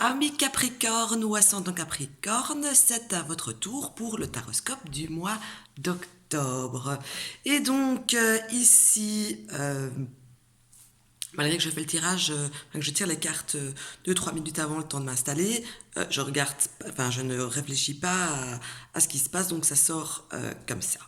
Amis Capricorne ou ascendant Capricorne, c'est à votre tour pour le taroscope du mois d'octobre. Et donc ici, malgré que je fais le tirage, que je tire les cartes 2-3 minutes avant le temps de m'installer, je regarde, enfin je ne réfléchis pas à ce qui se passe, donc ça sort comme ça.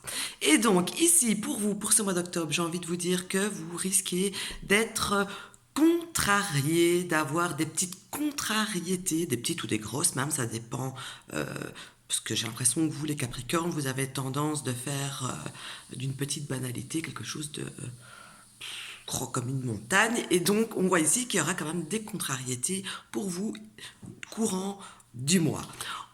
Et donc ici, pour vous, pour ce mois d'octobre, j'ai envie de vous dire que vous risquez d'être contrarié, d'avoir des petites contrariétés, des petites ou des grosses même, ça dépend. Parce que j'ai l'impression que vous, les Capricornes, vous avez tendance de faire d'une petite banalité quelque chose de gros comme une montagne. Et donc, on voit ici qu'il y aura quand même des contrariétés pour vous courant du mois.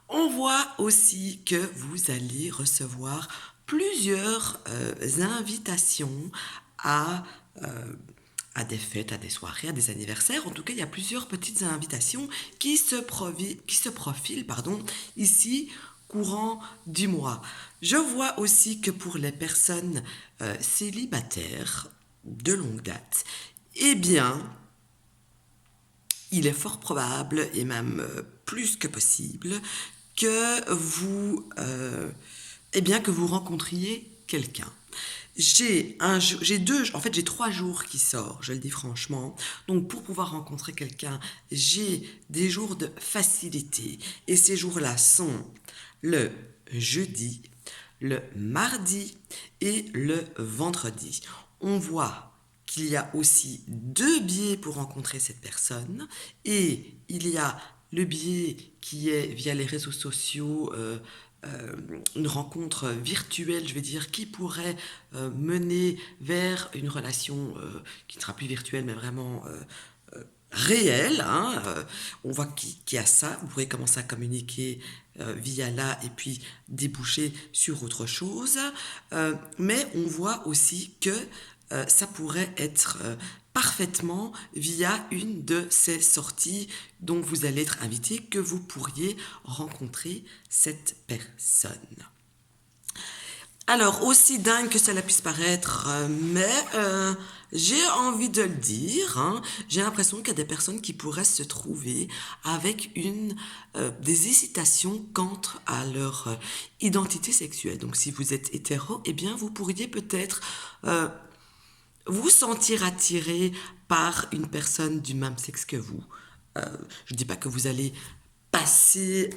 On voit aussi que vous allez recevoir plusieurs invitations à, euh, à des fêtes, à des soirées, à des anniversaires. En tout cas, il y a plusieurs petites invitations qui se profilent ici courant du mois. Je vois aussi que pour les personnes célibataires de longue date, eh bien, il est fort probable, et même plus que possible, que vous, que vous rencontriez quelqu'un. J'ai 3 jours qui sortent, je le dis franchement. Donc pour pouvoir rencontrer quelqu'un, j'ai des jours de facilité. Et ces jours-là sont le jeudi, le mardi et le vendredi. On voit qu'il y a aussi 2 biais pour rencontrer cette personne, et il y a le biais qui est via les réseaux sociaux, une rencontre virtuelle, je vais dire, qui pourrait mener vers une relation qui ne sera plus virtuelle, mais vraiment réelle. On voit qu'il y a ça, vous pourrez commencer à communiquer via là et puis déboucher sur autre chose. Mais on voit aussi que ça pourrait être parfaitement via une de ces sorties dont vous allez être invité, que vous pourriez rencontrer cette personne. Alors, aussi dingue que cela puisse paraître, j'ai envie de le dire, j'ai l'impression qu'il y a des personnes qui pourraient se trouver avec des hésitations quant à leur identité sexuelle. Donc, si vous êtes hétéro, eh bien, vous pourriez peut-être vous sentir attiré par une personne du même sexe que vous. Je ne dis pas que vous allez passer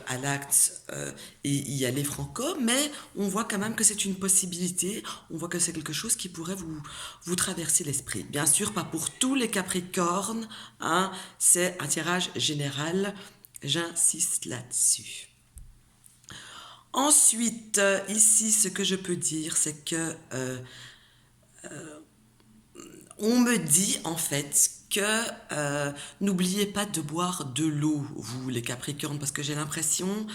à l'acte et y aller franco, mais on voit quand même que c'est une possibilité, on voit que c'est quelque chose qui pourrait vous traverser l'esprit. Bien sûr, pas pour tous les Capricornes, c'est un tirage général, j'insiste là-dessus. Ensuite, ici, ce que je peux dire, c'est que on me dit en fait que n'oubliez pas de boire de l'eau, vous les Capricornes, parce que j'ai l'impression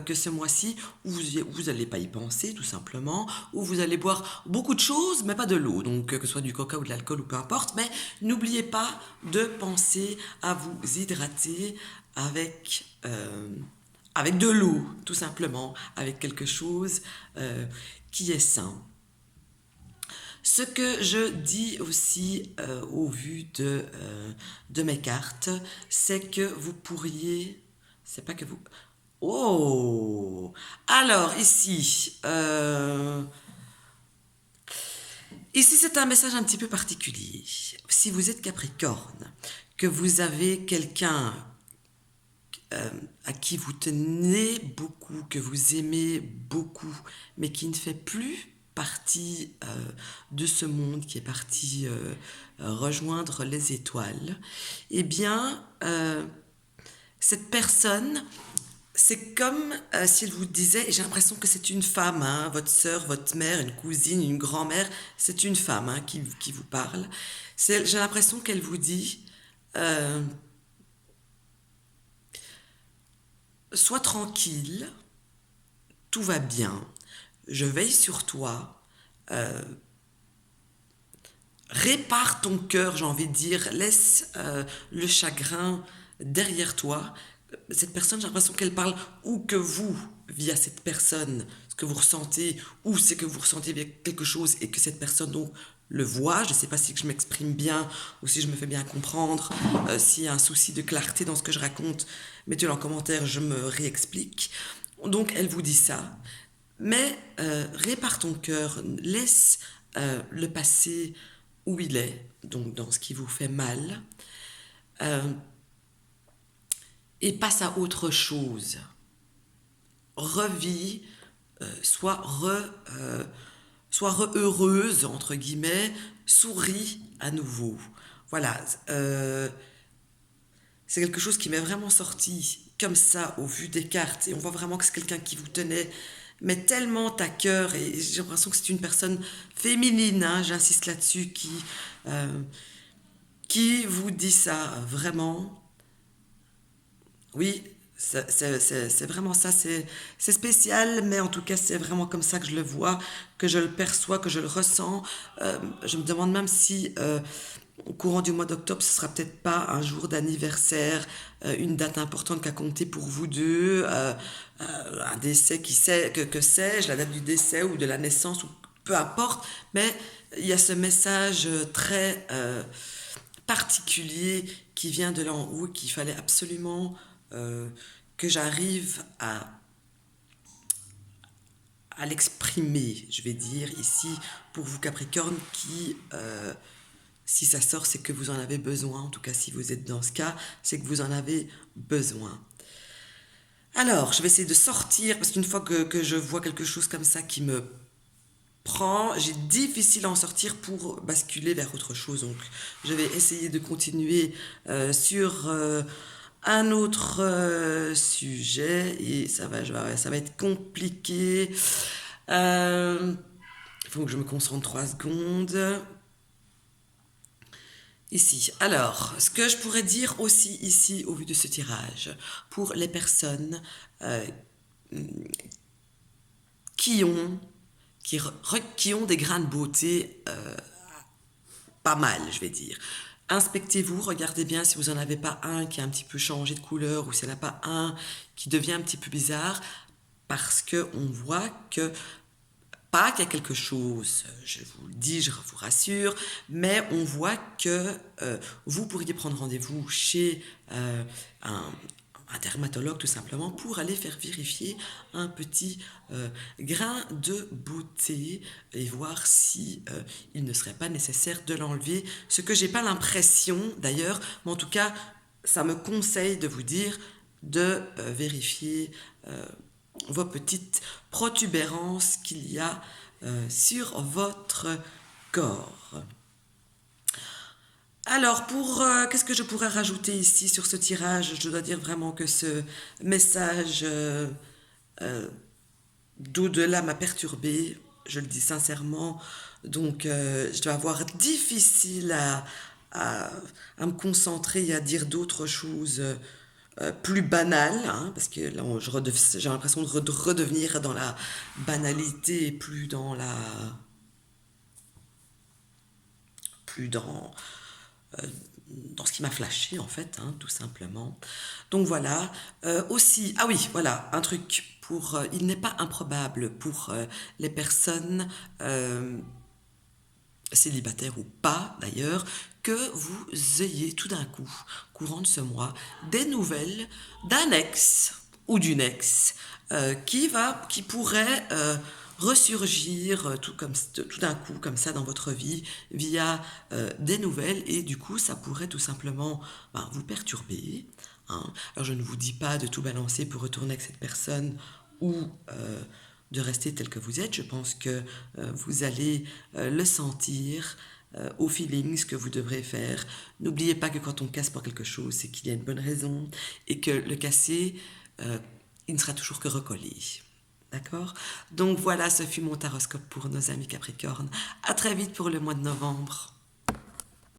que ce mois-ci, vous n'allez pas y penser tout simplement, ou vous allez boire beaucoup de choses, mais pas de l'eau, donc que ce soit du coca ou de l'alcool ou peu importe, mais n'oubliez pas de penser à vous hydrater avec de l'eau, tout simplement, avec quelque chose qui est sain. Ce que je dis aussi au vu de mes cartes, c'est que vous pourriez... C'est pas que vous... Oh! Alors, ici c'est un message un petit peu particulier. Si vous êtes Capricorne, que vous avez quelqu'un à qui vous tenez beaucoup, que vous aimez beaucoup, mais qui ne fait plus partie de ce monde, qui est parti rejoindre les étoiles, eh bien, cette personne, c'est comme s'il vous disait, et j'ai l'impression que c'est une femme, votre sœur, votre mère, une cousine, une grand-mère, c'est une femme qui vous parle. J'ai l'impression qu'elle vous dit, euh, sois tranquille, tout va bien, je veille sur toi, répare ton cœur, j'ai envie de dire, laisse le chagrin derrière toi. Cette personne, j'ai l'impression qu'elle parle, ou que vous, via cette personne, ce que vous ressentez, ou c'est que vous ressentez via quelque chose et que cette personne donc le vois. Je ne sais pas si je m'exprime bien ou si je me fais bien comprendre. S'il y a un souci de clarté dans ce que je raconte, mettez-le en commentaire, je me réexplique. Donc elle vous dit ça. Mais répare ton cœur, laisse le passé où il est, donc dans ce qui vous fait mal, euh, et passe à autre chose. Revis, sois heureuse, entre guillemets, souris à nouveau. Voilà, c'est quelque chose qui m'est vraiment sorti comme ça au vu des cartes, et on voit vraiment que c'est quelqu'un qui vous tenait mais tellement à cœur, et j'ai l'impression que c'est une personne féminine, hein, j'insiste là-dessus, qui vous dit ça vraiment. Oui, c'est vraiment ça, c'est spécial, mais en tout cas c'est vraiment comme ça que je le vois, que je le perçois, que je le ressens. Je me demande même si au courant du mois d'octobre, ce sera peut-être pas un jour d'anniversaire, une date importante qu'à compter pour vous deux, un décès que sais-je, la date du décès ou de la naissance, ou peu importe, mais il y a ce message très particulier qui vient de là en haut, qu'il fallait absolument euh, que j'arrive à l'exprimer, je vais dire, ici, pour vous Capricorne, qui, si ça sort, c'est que vous en avez besoin. En tout cas, si vous êtes dans ce cas, c'est que vous en avez besoin. Alors, je vais essayer de sortir, parce qu'une fois que je vois quelque chose comme ça qui me prend, j'ai difficile à en sortir pour basculer vers autre chose. Donc, je vais essayer de continuer sur un autre sujet, et ça va être compliqué. Il faut que je me concentre 3 secondes. Ici. Alors, ce que je pourrais dire aussi ici, au vu de ce tirage, pour les personnes euh, qui ont, qui ont des grains de beauté pas mal, je vais dire. Inspectez-vous, regardez bien si vous n'en avez pas un qui a un petit peu changé de couleur ou s'il n'y en a pas un qui devient un petit peu bizarre, parce qu'on voit que pas qu'il y a quelque chose, je vous le dis, je vous rassure, mais on voit que vous pourriez prendre rendez-vous chez un, un dermatologue tout simplement pour aller faire vérifier un petit grain de beauté et voir si il ne serait pas nécessaire de l'enlever. Ce que j'ai pas l'impression d'ailleurs, mais en tout cas, ça me conseille de vous dire de vérifier vos petites protubérances qu'il y a sur votre corps. Alors, qu'est-ce que je pourrais rajouter ici sur ce tirage? Je dois dire vraiment que ce message d'au-delà m'a perturbée, je le dis sincèrement. Donc, je dois avoir difficile à, à me concentrer et à dire d'autres choses plus banales, hein, parce que là, j'ai l'impression de redevenir dans la banalité et plus dans ce qui m'a flashé en fait, hein, tout simplement. Donc voilà. Aussi, ah oui, voilà, un truc pour. Il n'est pas improbable pour les personnes célibataires ou pas d'ailleurs, que vous ayez tout d'un coup, courant de ce mois, des nouvelles d'un ex ou d'une ex qui pourrait ressurgir tout d'un coup comme ça dans votre vie via des nouvelles, et du coup ça pourrait tout simplement vous perturber, hein. Alors je ne vous dis pas de tout balancer pour retourner avec cette personne ou de rester tel que vous êtes. Je pense que vous allez le sentir au feeling, ce que vous devrez faire. N'oubliez pas que quand on casse pour quelque chose, c'est qu'il y a une bonne raison, et que le casser, il ne sera toujours que recollé. D'accord? Donc voilà, ce fut mon taroscope pour nos amis Capricornes. À très vite pour le mois de novembre.